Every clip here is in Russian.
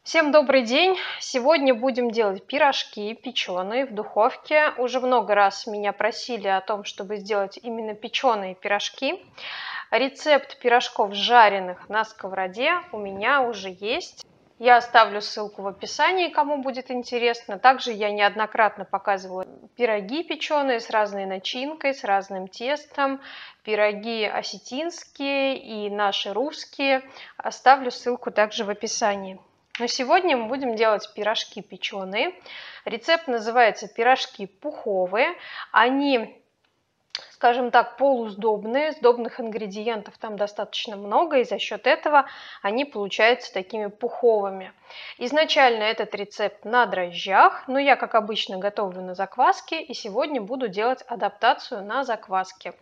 Всем добрый день! Сегодня будем делать пирожки печеные в духовке. Уже много раз меня просили о том, чтобы сделать именно печеные пирожки. Рецепт пирожков жареных на сковороде у меня уже есть. Я оставлю ссылку в описании, кому будет интересно. Также я неоднократно показывала пироги печеные с разной начинкой, с разным тестом. Пироги осетинские и наши русские. Оставлю ссылку также в описании. Но сегодня мы будем делать пирожки печеные. Рецепт называется пирожки пуховые. Они, скажем так, полусдобные, сдобных ингредиентов там достаточно много, и за счет этого они получаются такими пуховыми. Изначально этот рецепт на дрожжах, но я, как обычно, готовлю на закваске, и сегодня буду делать адаптацию на закваске.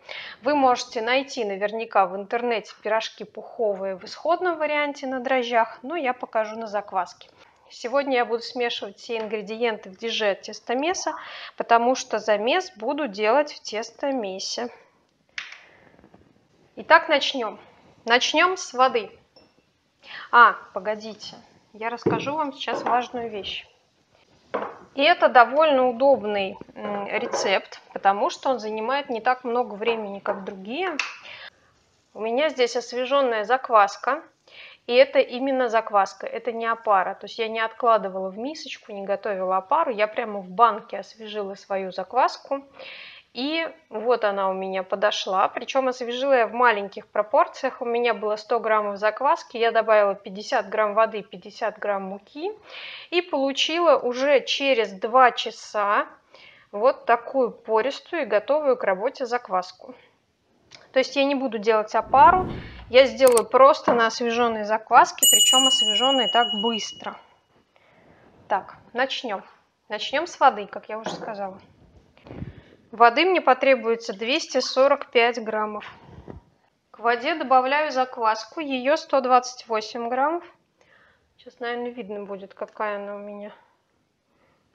Вы можете найти наверняка в интернете пирожки пуховые в исходном варианте на дрожжах, но я покажу на закваске. Сегодня я буду смешивать все ингредиенты в деже от тестомеса, потому что замес буду делать в тестомесе. Итак, начнем. Начнем с воды. Погодите, я расскажу вам сейчас важную вещь. И это довольно удобный рецепт, потому что он занимает не так много времени, как другие. У меня здесь освеженная закваска. И это именно закваска, это не опара. То есть я не откладывала в мисочку, не готовила опару. Я прямо в банке освежила свою закваску. И вот она у меня подошла. Причем освежила я в маленьких пропорциях. У меня было 100 граммов закваски. Я добавила 50 грамм воды, 50 грамм муки. И получила уже через 2 часа вот такую пористую и готовую к работе закваску. То есть я не буду делать опару. Я сделаю просто на освеженной закваске, причем освеженной так быстро. Так, начнем. Начнем с воды, как я уже сказала. Воды мне потребуется 245 граммов. К воде добавляю закваску, ее 128 граммов. Сейчас, наверное, видно будет, какая она у меня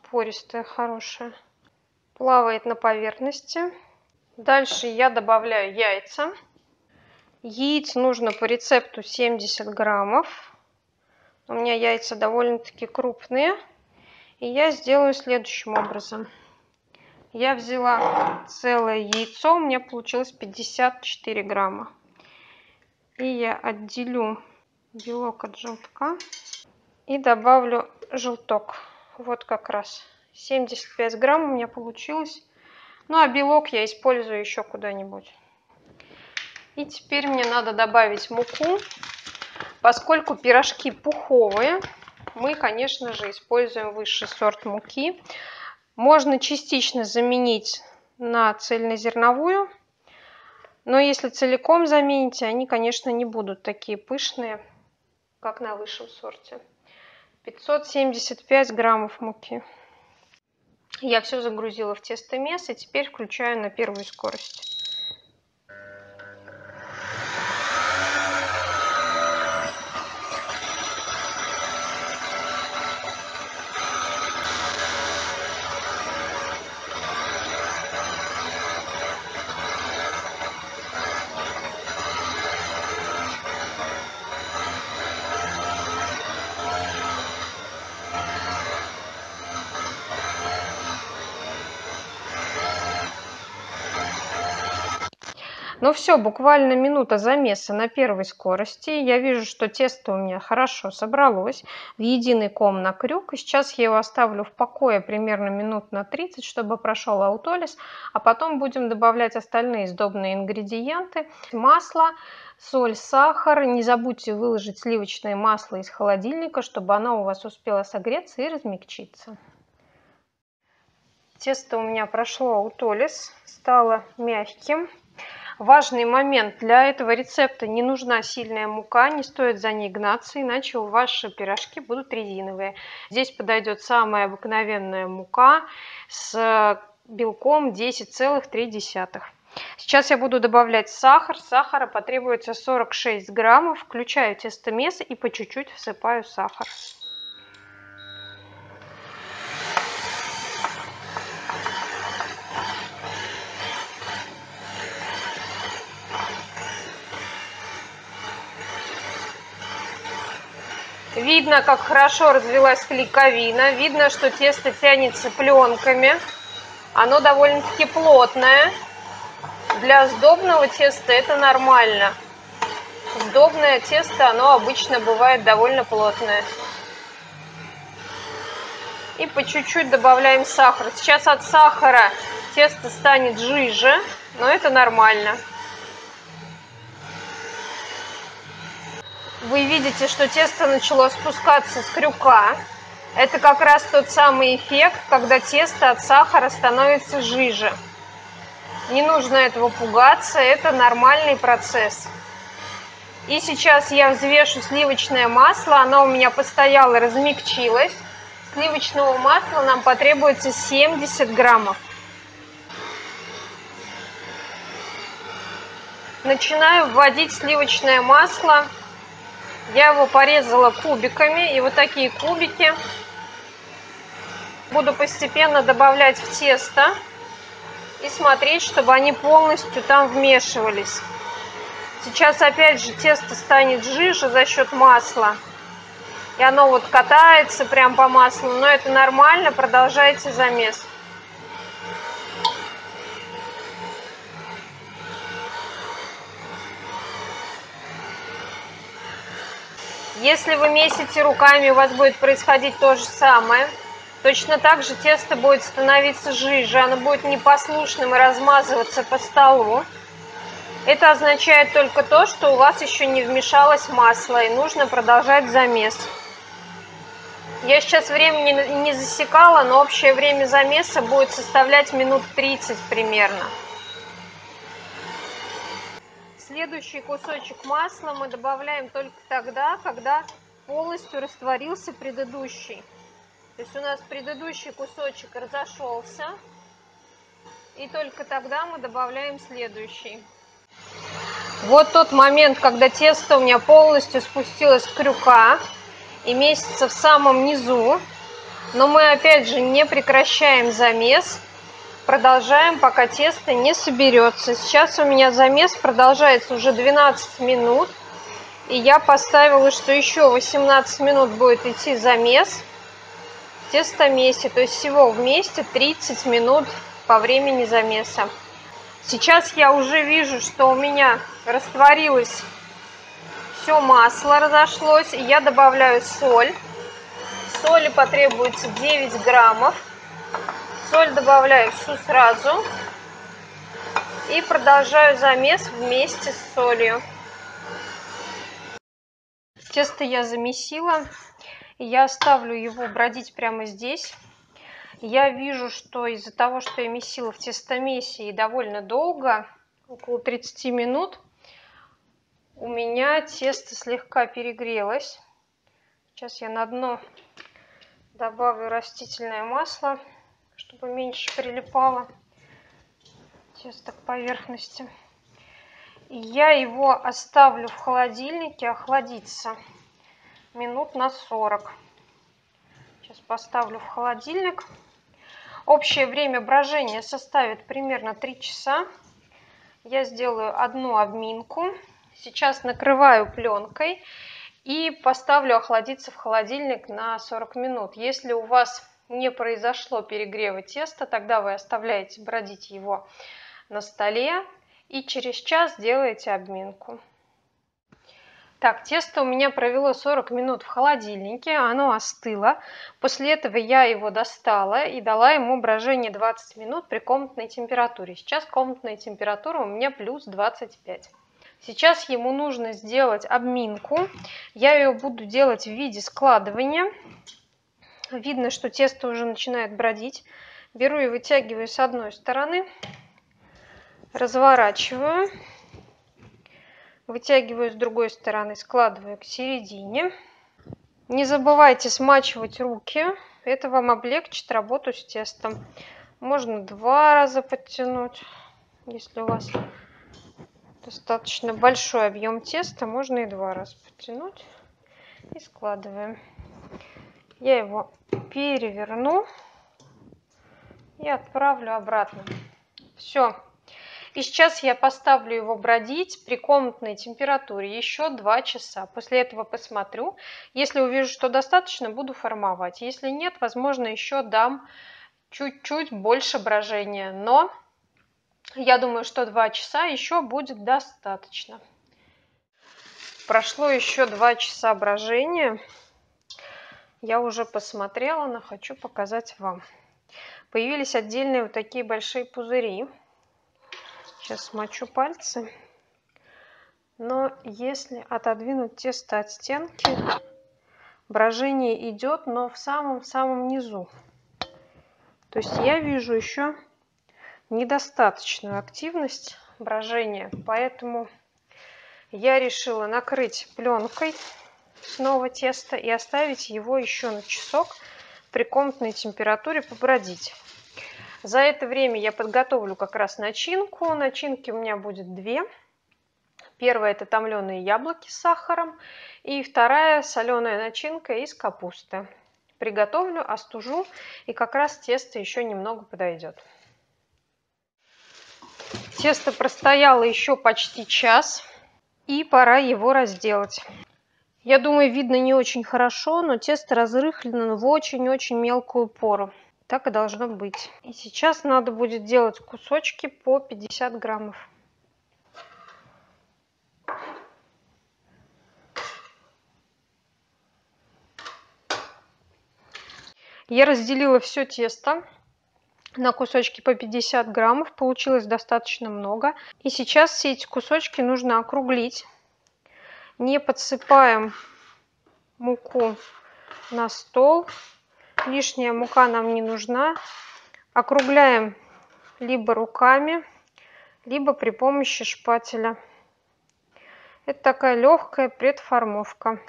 пористая, хорошая. Плавает на поверхности. Дальше я добавляю яйца. Яиц нужно по рецепту 70 граммов. У меня яйца довольно-таки крупные. И я сделаю следующим образом. Я взяла целое яйцо, у меня получилось 54 грамма. И я отделю белок от желтка и добавлю желток. Вот как раз 75 грамм у меня получилось. Ну а белок я использую еще куда-нибудь. И теперь мне надо добавить муку. Поскольку пирожки пуховые, мы, конечно же, используем высший сорт муки. Можно частично заменить на цельнозерновую, но если целиком замените, они, конечно, не будут такие пышные, как на высшем сорте. 575 граммов муки. Я все загрузила в тестомес и теперь включаю на первую скорость. Ну все, буквально минута замеса на первой скорости. Я вижу, что тесто у меня хорошо собралось в единый ком на крюк. И сейчас я его оставлю в покое примерно минут на 30, чтобы прошел аутолиз. А потом будем добавлять остальные сдобные ингредиенты. Масло, соль, сахар. Не забудьте выложить сливочное масло из холодильника, чтобы оно у вас успело согреться и размягчиться. Тесто у меня прошло аутолиз, стало мягким. Важный момент: для этого рецепта не нужна сильная мука, не стоит за ней гнаться, иначе ваши пирожки будут резиновые. Здесь подойдет самая обыкновенная мука с белком 10,3. Сейчас я буду добавлять сахар. Сахара потребуется 46 граммов. Включаю тестомес и по чуть-чуть всыпаю сахар. Видно, как хорошо развилась клейковина. Видно, что тесто тянется пленками. Оно довольно-таки плотное. Для сдобного теста это нормально. Сдобное тесто, оно обычно бывает довольно плотное. И по чуть-чуть добавляем сахар. Сейчас от сахара тесто станет жиже, но это нормально. Вы видите, что тесто начало спускаться с крюка. Это как раз тот самый эффект, когда тесто от сахара становится жиже. Не нужно этого пугаться, это нормальный процесс. И сейчас я взвешу сливочное масло, оно у меня постояло, размягчилось. Сливочного масла нам потребуется 70 граммов. Начинаю вводить сливочное масло. Я его порезала кубиками, и вот такие кубики буду постепенно добавлять в тесто и смотреть, чтобы они полностью там вмешивались. Сейчас опять же тесто станет жиже за счет масла. И оно вот катается прям по маслу, но это нормально, продолжайте замес. Если вы месите руками, у вас будет происходить то же самое. Точно так же тесто будет становиться жиже, оно будет непослушным и размазываться по столу. Это означает только то, что у вас еще не вмешалось масло, и нужно продолжать замес. Я сейчас времени не засекала, но общее время замеса будет составлять минут 30 примерно. Следующий кусочек масла мы добавляем только тогда, когда полностью растворился предыдущий. То есть у нас предыдущий кусочек разошелся, и только тогда мы добавляем следующий. Вот тот момент, когда тесто у меня полностью спустилось с крюка и месится в самом низу. Но мы опять же не прекращаем замес. Продолжаем, пока тесто не соберется. Сейчас у меня замес продолжается уже 12 минут. И я поставила, что еще 18 минут будет идти замес в тестомесе. То есть всего вместе 30 минут по времени замеса. Сейчас я уже вижу, что у меня растворилось все масло, разошлось. И я добавляю соль. Соли потребуется 9 граммов. Соль добавляю всю сразу. И продолжаю замес вместе с солью. Тесто я замесила. И я оставлю его бродить прямо здесь. Я вижу, что из-за того, что я месила в тестомесе и довольно долго, около 30 минут, у меня тесто слегка перегрелось. Сейчас я на дно добавлю растительное масло, чтобы меньше прилипало тесто к поверхности. И я его оставлю в холодильнике охладиться минут на 40. Сейчас поставлю в холодильник. Общее время брожения составит примерно 3 часа. Я сделаю одну обминку. Сейчас накрываю пленкой и поставлю охладиться в холодильник на 40 минут. Если у вас не произошло перегрева теста, тогда вы оставляете бродить его на столе и через час делаете обминку. Так, тесто у меня провело 40 минут в холодильнике, оно остыло. После этого я его достала и дала ему брожение 20 минут при комнатной температуре. Сейчас комнатная температура у меня плюс 25. Сейчас ему нужно сделать обминку. Я ее буду делать в виде складывания. Видно, что тесто уже начинает бродить. Беру и вытягиваю с одной стороны, разворачиваю. Вытягиваю с другой стороны, складываю к середине. Не забывайте смачивать руки. Это вам облегчит работу с тестом. Можно 2 раза подтянуть. Если у вас достаточно большой объем теста, можно и 2 раза подтянуть. И складываем. Я его переверну и отправлю обратно. Все. И сейчас я поставлю его бродить при комнатной температуре еще 2 часа. После этого посмотрю. Если увижу, что достаточно, буду формовать. Если нет, возможно, еще дам чуть-чуть больше брожения. Но я думаю, что 2 часа еще будет достаточно. Прошло еще 2 часа брожения. Я уже посмотрела, но хочу показать вам. Появились отдельные вот такие большие пузыри. Сейчас смочу пальцы. Но если отодвинуть тесто от стенки, брожение идет, но в самом-самом низу. То есть я вижу еще недостаточную активность брожения, поэтому я решила накрыть пленкой снова тесто и оставить его еще на часок при комнатной температуре побродить. За это время я подготовлю как раз начинку. Начинки у меня будет 2. Первая — это томленые яблоки с сахаром, и вторая — соленая начинка из капусты. Приготовлю, остужу, и как раз тесто еще немного подойдет. Тесто простояло еще почти час, и пора его разделать. Я думаю, видно не очень хорошо, но тесто разрыхлено в очень-очень мелкую пору. Так и должно быть. И сейчас надо будет делать кусочки по 50 граммов. Я разделила все тесто на кусочки по 50 граммов. Получилось достаточно много. И сейчас все эти кусочки нужно округлить. Не подсыпаем муку на стол. Лишняя мука нам не нужна. Округляем либо руками, либо при помощи шпателя. Это такая легкая предформовка.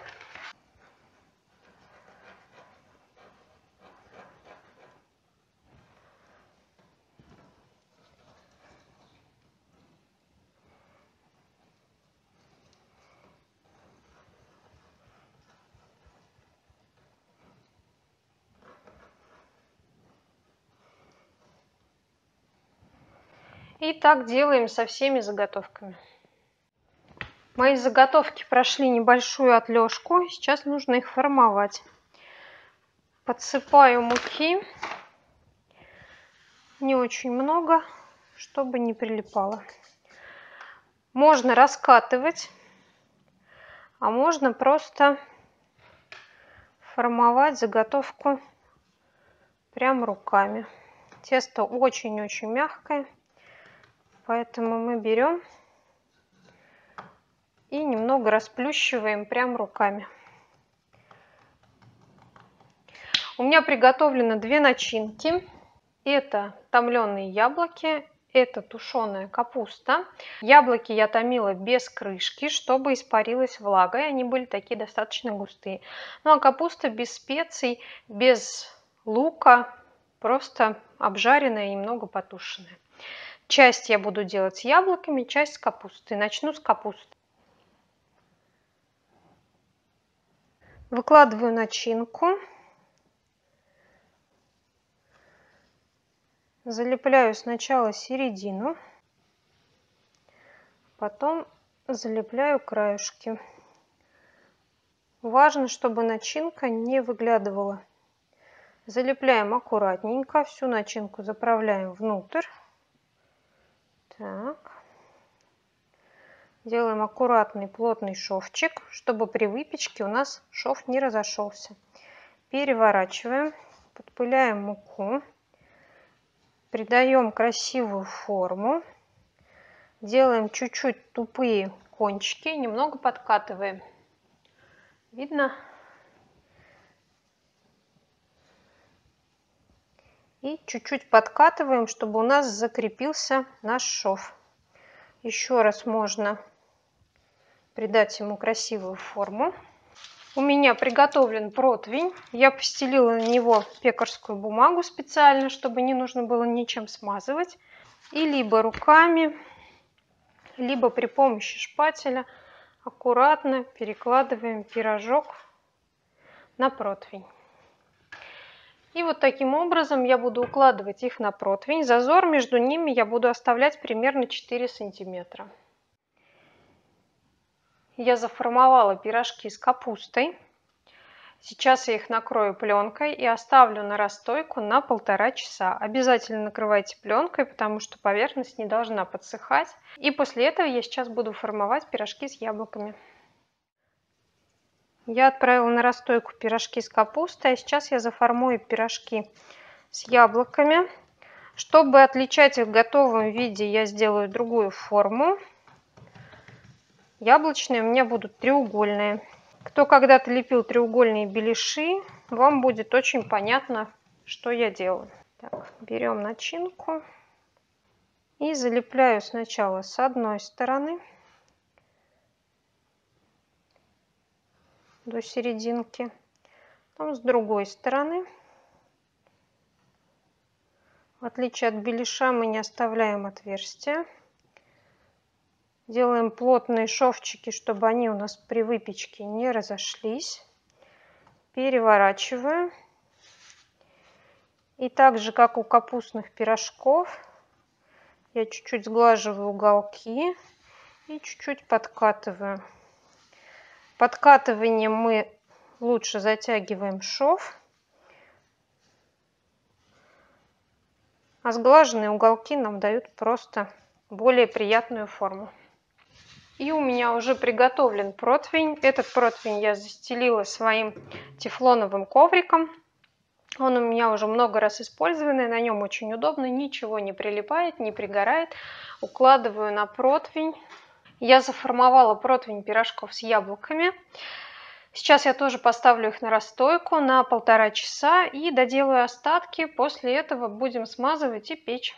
И так делаем со всеми заготовками. Мои заготовки прошли небольшую отлежку. Сейчас нужно их формовать. Подсыпаю муки. Не очень много, чтобы не прилипало. Можно раскатывать, а можно просто формовать заготовку прям руками. Тесто очень-очень мягкое, поэтому мы берем и немного расплющиваем прям руками. У меня приготовлено 2 начинки. Это томленые яблоки, это тушеная капуста. Яблоки я томила без крышки, чтобы испарилась влага, и они были такие достаточно густые. Ну а капуста без специй, без лука, просто обжаренная и немного потушенная. Часть я буду делать с яблоками, часть с капустой. Начну с капусты. Выкладываю начинку. Залепляю сначала середину, потом залепляю краешки. Важно, чтобы начинка не выглядывала. Залепляем аккуратненько, всю начинку заправляем внутрь. Так. Делаем аккуратный плотный шовчик, чтобы при выпечке у нас шов не разошелся. Переворачиваем, подпыляем муку. Придаем красивую форму, делаем чуть-чуть тупые кончики, немного подкатываем. Видно? И чуть-чуть подкатываем, чтобы у нас закрепился наш шов. Еще раз можно придать ему красивую форму. У меня приготовлен противень. Я постелила на него пекарскую бумагу специально, чтобы не нужно было ничем смазывать. И либо руками, либо при помощи шпателя аккуратно перекладываем пирожок на противень. И вот таким образом я буду укладывать их на противень. Зазор между ними я буду оставлять примерно 4 сантиметра. Я заформовала пирожки с капустой. Сейчас я их накрою пленкой и оставлю на расстойку на 1,5 часа. Обязательно накрывайте пленкой, потому что поверхность не должна подсыхать. И после этого я сейчас буду формовать пирожки с яблоками. Я отправила на расстойку пирожки с капустой, а сейчас я заформую пирожки с яблоками. Чтобы отличать их в готовом виде, я сделаю другую форму. Яблочные у меня будут треугольные. Кто когда-то лепил треугольные беляши, вам будет очень понятно, что я делаю. Так, берем начинку и залепляю сначала с одной стороны до серединки, потом с другой стороны. В отличие от беляша мы не оставляем отверстия. Делаем плотные шовчики, чтобы они у нас при выпечке не разошлись. Переворачиваю. И так же, как у капустных пирожков, я чуть-чуть сглаживаю уголки и чуть-чуть подкатываю. Подкатыванием мы лучше затягиваем шов, а сглаженные уголки нам дают просто более приятную форму. И у меня уже приготовлен противень. Этот противень я застелила своим тефлоновым ковриком. Он у меня уже много раз использованный, на нем очень удобно, ничего не прилипает, не пригорает. Укладываю на противень. Я заформовала противень пирожков с яблоками. Сейчас я тоже поставлю их на расстойку на 1,5 часа и доделаю остатки. После этого будем смазывать и печь.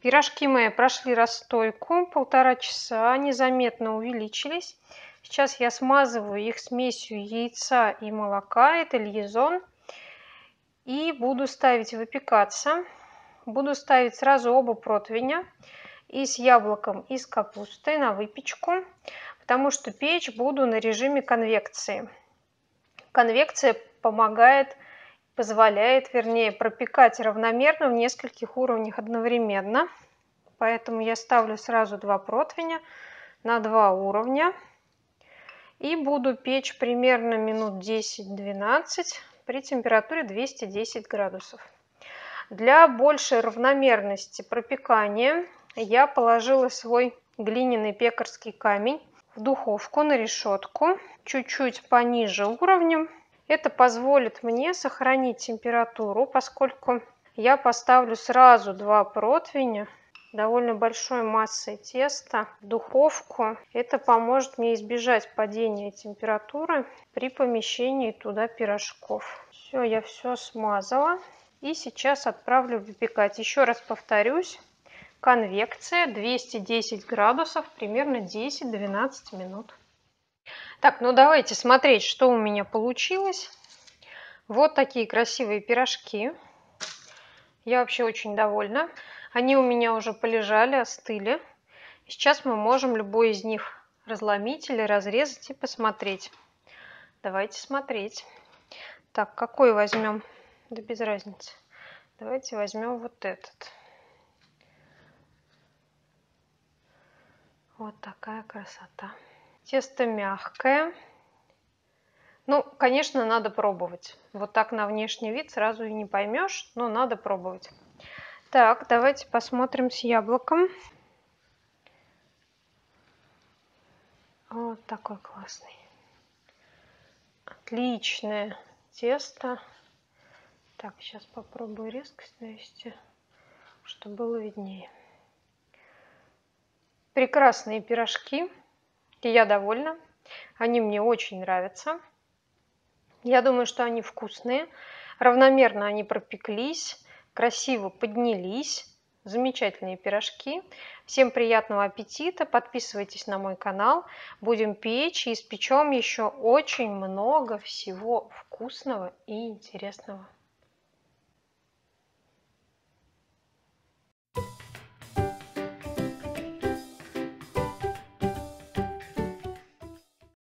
Пирожки мои прошли расстойку 1,5 часа, они заметно увеличились. Сейчас я смазываю их смесью яйца и молока, это льезон. И буду ставить выпекаться. Буду ставить сразу оба противня, и с яблоком, и с капустой, на выпечку, потому что печь буду на режиме конвекции. Конвекция позволяет, вернее, пропекать равномерно в нескольких уровнях одновременно. Поэтому я ставлю сразу 2 противня на 2 уровня. И буду печь примерно минут 10-12 при температуре 210 градусов. Для большей равномерности пропекания я положила свой глиняный пекарский камень в духовку на решетку, чуть-чуть пониже уровнем. Это позволит мне сохранить температуру, поскольку я поставлю сразу 2 противня довольно большой массой теста в духовку. Это поможет мне избежать падения температуры при помещении туда пирожков. Все, я все смазала. И сейчас отправлю выпекать. Еще раз повторюсь. Конвекция 210 градусов, примерно 10-12 минут. Так, ну давайте смотреть, что у меня получилось. Вот такие красивые пирожки. Я вообще очень довольна. Они у меня уже полежали, остыли. Сейчас мы можем любой из них разломить или разрезать и посмотреть. Давайте смотреть. Так, какой возьмем? Да без разницы. Давайте возьмем вот этот. Вот такая красота. Тесто мягкое. Ну, конечно, надо пробовать. Вот так на внешний вид сразу и не поймешь, но надо пробовать. Так, давайте посмотрим с яблоком. Вот такой классный. Отличное тесто. Так, сейчас попробую резкость навести, чтобы было виднее. Прекрасные пирожки. И я довольна. Они мне очень нравятся. Я думаю, что они вкусные. Равномерно они пропеклись. Красиво поднялись. Замечательные пирожки. Всем приятного аппетита. Подписывайтесь на мой канал. Будем печь и испечем еще очень много всего вкусного и интересного.